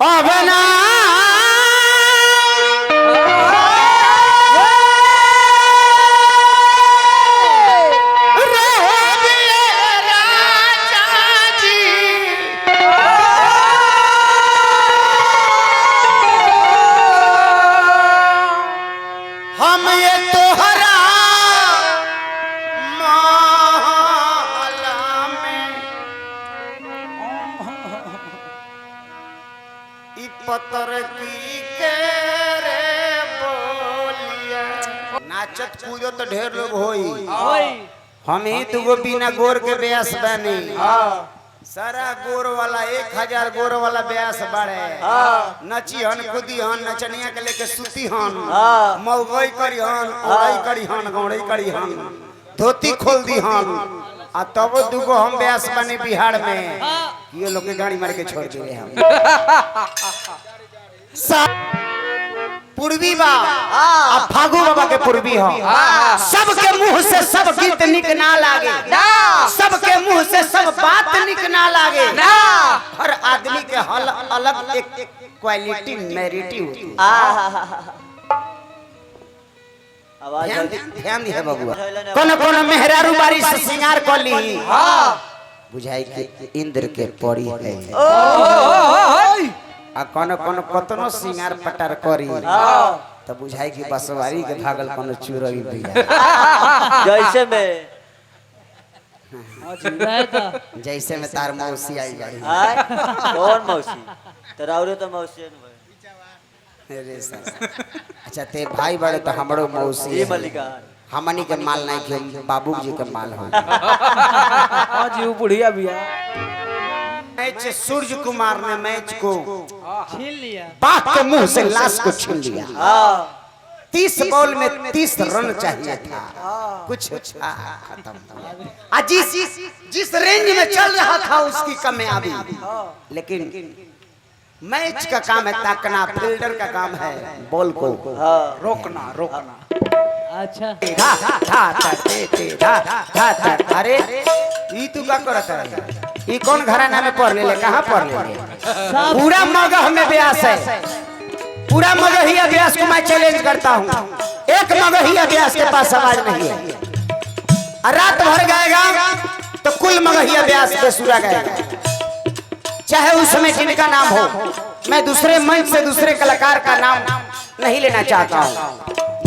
अबना हम ये तोहरा माला में ई पतर की के रे बोलिया नाचत कूदत तो ढेर लोग होई हम ही दुगो बिना गोर के ब्यास बनी सारा गोर वाला 1000 गोर वाला ब्यास बाड़े नची हन खुदी हन नचनिया के लेके सुती हन मौगई करी हन ओड़ई करी हन गौड़ई करी हन धोती खोल दी हन आ तब दुगो हम ब्यास बने बिहार में ये लोग के गाड़ी मार के छोड़ दिए हम पूर्वी बा आ फागु बाबा के पूर्वी हो सबके मुंह से सब गीत निक ना लागे सबके मुंह से सब बात निक ना लागे हर आदमी के हल अलग एक क्वालिटी मेरिटी होती है आवाज ध्यान दिए बबुआ कोन मेहरारू बारी से सिंगार कर ली बुझाई के इंद्र के परी है आ कोन कतनो सिंगार पटार करी तो बुझाई की बसवारी के भागल कोनो चुरई भैया जैसे में तार मौसी आई जाई कौन मौसी तराउरे तो मौसी अच्छा ते भाई बड़े तो हमरो मौसी ये मल्लिका हमनी के माल नहीं के बाबू जी के माल हो हां जी वो बुढ़िया बिया मैच सूरज कुमार ने मैच को छीन लिया बाघ के मुंह से लाश को छीन लिया 30 बॉल में 30 रन चाहिए था कुछ खत्म आज जिस रेंज में चल रहा था उसकी कामयाबी लेकिन मैच का काम है ताकना फील्डर का काम है बॉल को रोकना अच्छा अरे ई तू का करत है ई कौन घराना में पढ़ ले कहां पढ़ ले पूरा मगह में ब्यास है पूरा मगहिया ब्यास को मैं चैलेंज करता हूं एक मगहिया ब्यास के पास आवाज नहीं है और रात भर गाएगा तो कुल मगहिया ब्यास बेसुरा गाएगा चाहे उस समय जिनका नाम हो मैं दूसरे मंच से दूसरे कलाकार का नाम नहीं लेना चाहता हूं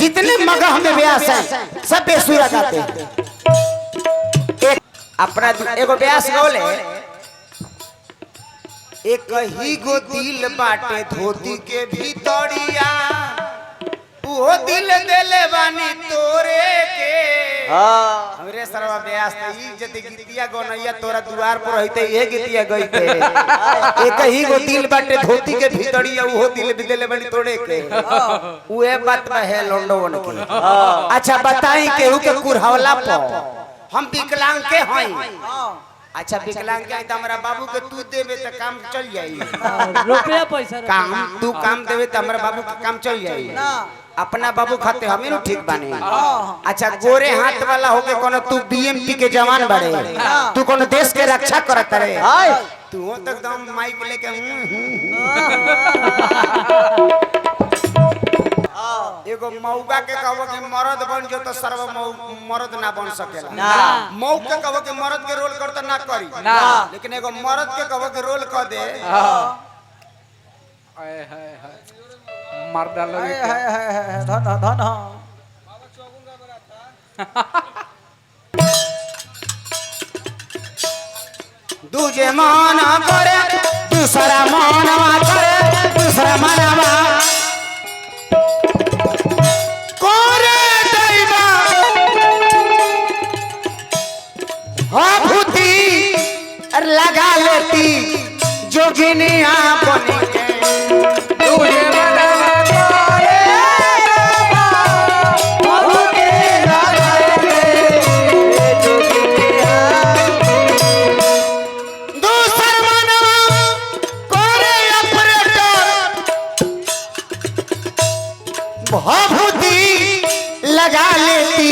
जितने मगह में ब्यास हैं सब बेसुरा गाते हैं एक अपना एगो ब्यास बोले एक ही गो दिल बाटे धोती के भीतरिया वो दिल देले बानी तोरे के हमरे सरवा ब्यास त ई जति गीतिया गोनैया तोरा द्वार पर रहिते ये गीतिया गईते एक ही गो दिल बाटे धोती के भीतरिया वो दिल देले बानी तोरे के उहे बात में है लोंडोवन के अच्छा बताई केहू के कुरहवला प हम विकलांग के हई अच्छा विकलांग के तो हमारा बाबू के तू देवे तो काम चल जाई रुपया पैसा काम तू काम देवे तो हमारा बाबू का काम चल जाई अपना बाबू खाते हमें नु ठीक बानी अच्छा गोरे हाथ वाला होके कोनो तू बीएमपी के जवान बड़े तू कोनो देश के रक्षा करत रे तू हो तक दम माइक लेके एगो मौका के कहबो कि मर्द बन जो तो सर्व मर्द ना बन सकेला मौक के कहबो कि मर्द के रोल कर तो ना करी लेकिन एगो मर्द के कहबो कि रोल कर दे हाय हाय हाय मार डालो धन दूजे माना करे दूसरा मानवा करे दूसरा मानवा करे दैवा भूति लगा लेती जोगिनिया बनी दूजे भभूति लगा लेती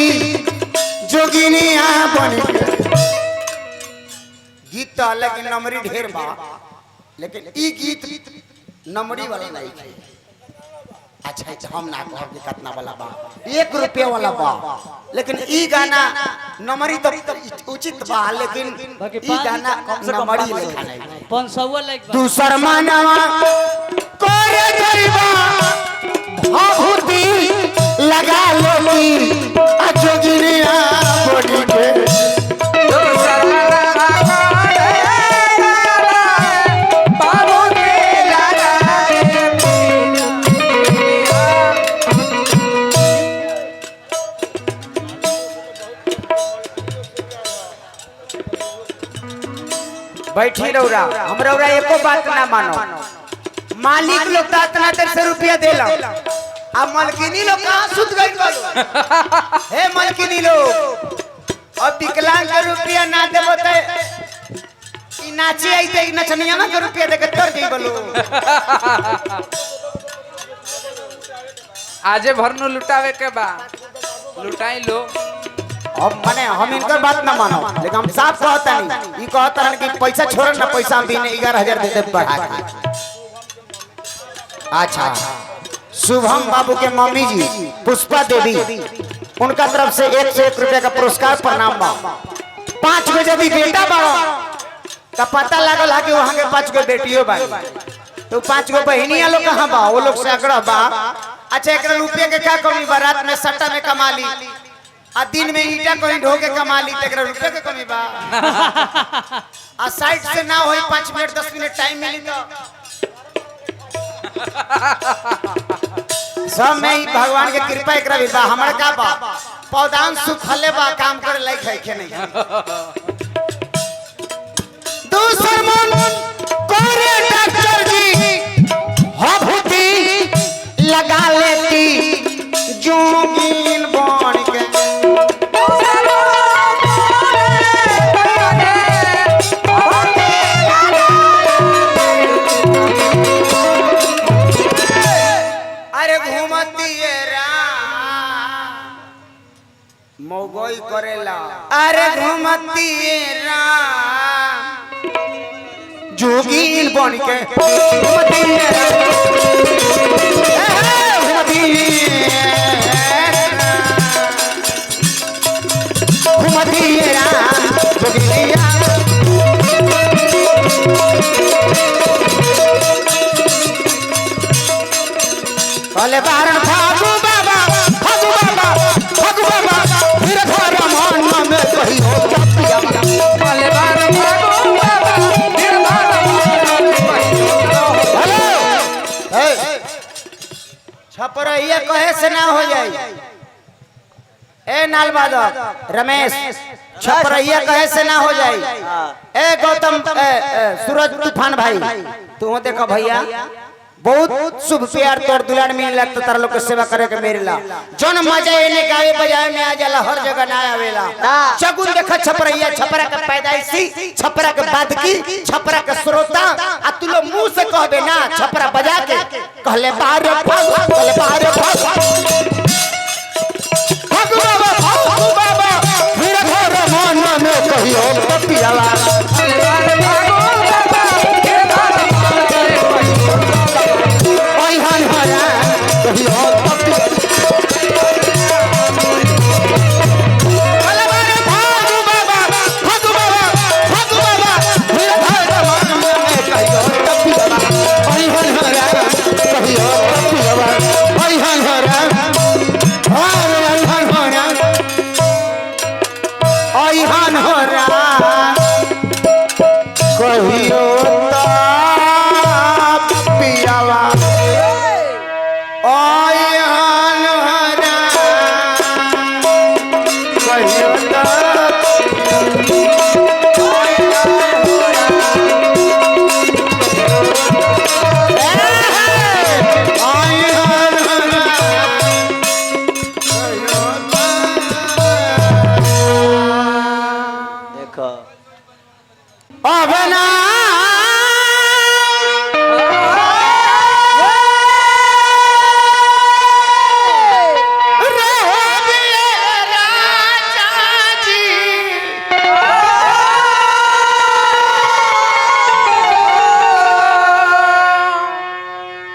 जोगिनिया बन गीत लेकिन नमरी ढेर बा लेकिन ई गीत नमरी वाला नहीं है। अच्छा अच्छा हम ना कहब कि कितना वाला बा 1 रुपया वाला बा लेकिन ई गाना नमरी तो उचित बा लेकिन ई गाना नमरी लेखा नहीं 500 लाइक बा। दूसर मानवा करे गरीबा भाभूति लगा लेली अजगिरिया बॉडी पे बैठी रौरा हम रौरा एको बात ना मानो मालिक लोग तो इतना देर से रुपया देला अब मलकिनी लोग कहाँ सुत गई बोलो हे मलकिनी लोग अब विकलांग के रुपया ना देबो ते ई नाचे आई ते नचनिया में के रुपया दे के तोड़ गई बोलो आजे भरनु लुटावे के बा लुटाई लो। अब माने हम इनकर बात ना मानो लेकिन हम साफ कहता नहीं ई कहता रहन कि पैसा छोड़ ना पैसा हम दिन 11,000 दे दे बढ़ा के। अच्छा शुभम बाबू के मम्मी जी पुष्पा देवी उनका तरफ से 101 रुपया का पुरस्कार प्रणाम बा। 5 गो यदि बेटा बड़ा तो पता लागल है कि वहां के 5 गो बेटियों बा तो 5 गो बहनियां लोग कहां बा वो लोग से आग्रह बा। अच्छा एक रुपये के क्या कमी बा रात में सट्टा में कमा ली आ दिन में ईटा कहीं ढो के कमा ली तो रुपये के कमी बा आ साइड से ना होई 5 मिनट 10 मिनट टाइम मिली तो सब में ही भगवान के कृपा एकरा भी बा हमरा का बा पौधान सुखले बा काम करे लायक है के नहीं। दूसर मन कोरे डॉक्टर जी हभूति लगा लेती जोगीन बन के अरे घूमती मौगोई करेला अरे घूमती जोगीन बन के घूमती कहले बारण फागु बाबा फिर घर मन में कहियो चपिया भले बार भागो बाबा फिर बार हेलो छपरैया कहे से ना हो जाई ए नालबादक रमेश छपरैया कहे से ना हो जाई ए गौतम सूरज तूफान भाई तू देखो भैया बहुत शुभ प्यार तोर दुलार मिल लगता तारा लोग के सेवा करे के मेरेला जौन मजा एने गावे बजावे में आ जाला हर जगह ना आवेला चगुन देखा छपरैया छपरा के पैदाइशी छपरा के बाद की छपरा के श्रोता आ तू लोग मुंह से कहबे ना छपरा बजा के कहले बाहर कहले बाहर बाबा फिर घर मन में कहियो पियाला भले बार भागो बाबा फिर बार ओहन हरा कहियो भले बारे भागु बाबा फिर घर मन में कहियो पियाला ओहन हरा कहियो पियाला ओहन हरा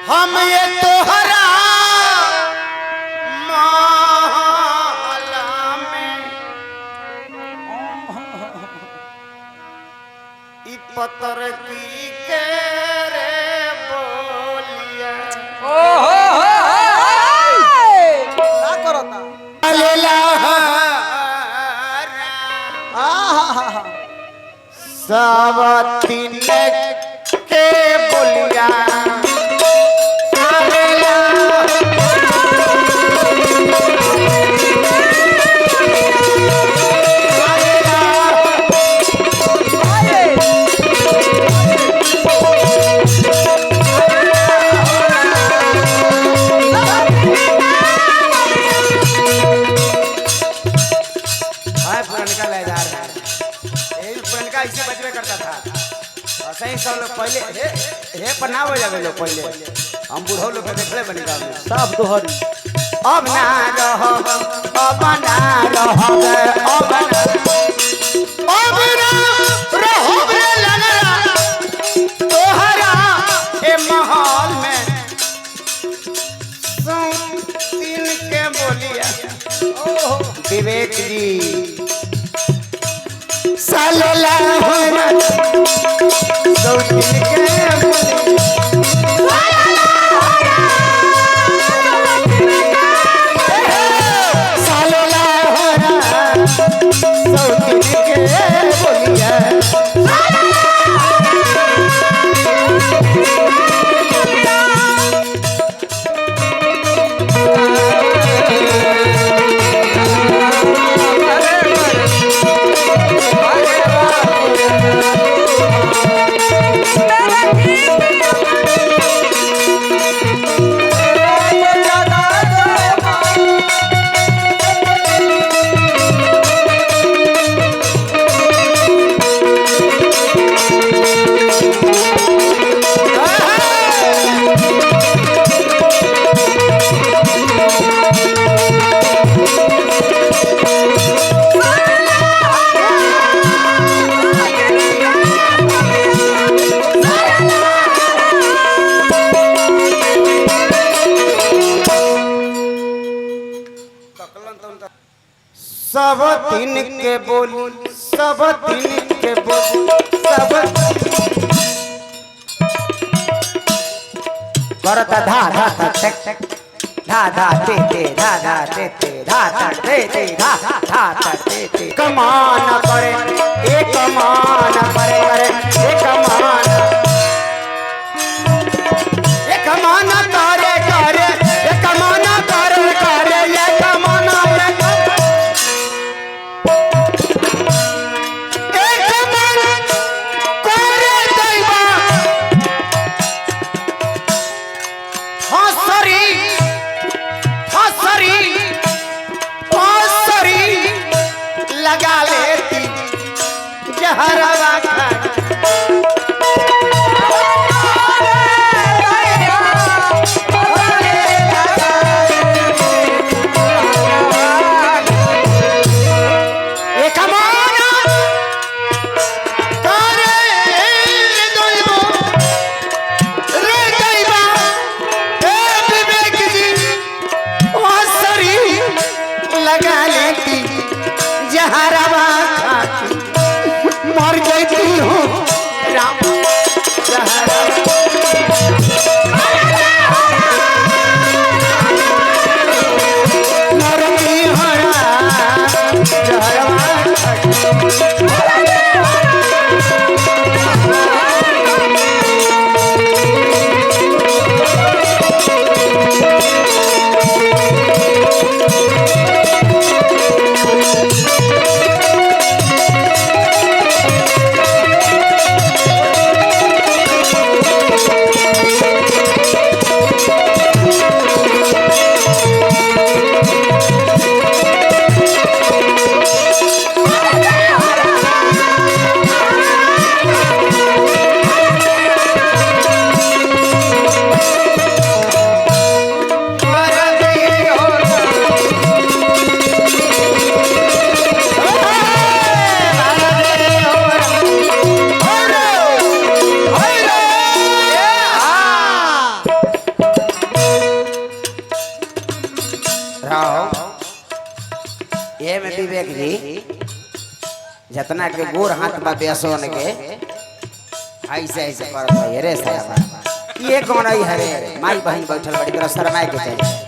हम ये तोहरा महला में ई पतर की के रे बोलिया का करता लेला सब तीन के बोलिया पुरनका लयदार है यही पुरनका इसे बचवे करता था ऐसे ही सब लोग पहले हे पन्ना हो जावे लोग पहले हम बूढ़ो लोग के देखले बनी गाँव में साफ दोहरी अब ना रहो अब ना रहो अब ना रहो रे लगरा तोहरा ए महल में तीन के बोलिया विवेक जी सालोला होना तीन के सालोला होना तीन के बोलिया सब तीन के बोली सब तीन के बोली सब करता धा धा धा टेक टेक धा धा ते ते धा धा ते ते धा धा ते ते धा धा धा ते ते कमान करे एक कमान करे करे एक कमान करे करे एक कमान करे करे एक कमान लगा लेती जहरवा खा रहो ये में विवेक जी जितना के गोर हाथ बा बेसोन के ऐसे ऐसे करत है रे साहब ये कौन है रे माई बहन बैठल बड़ी तरह शर्माए के चाहिए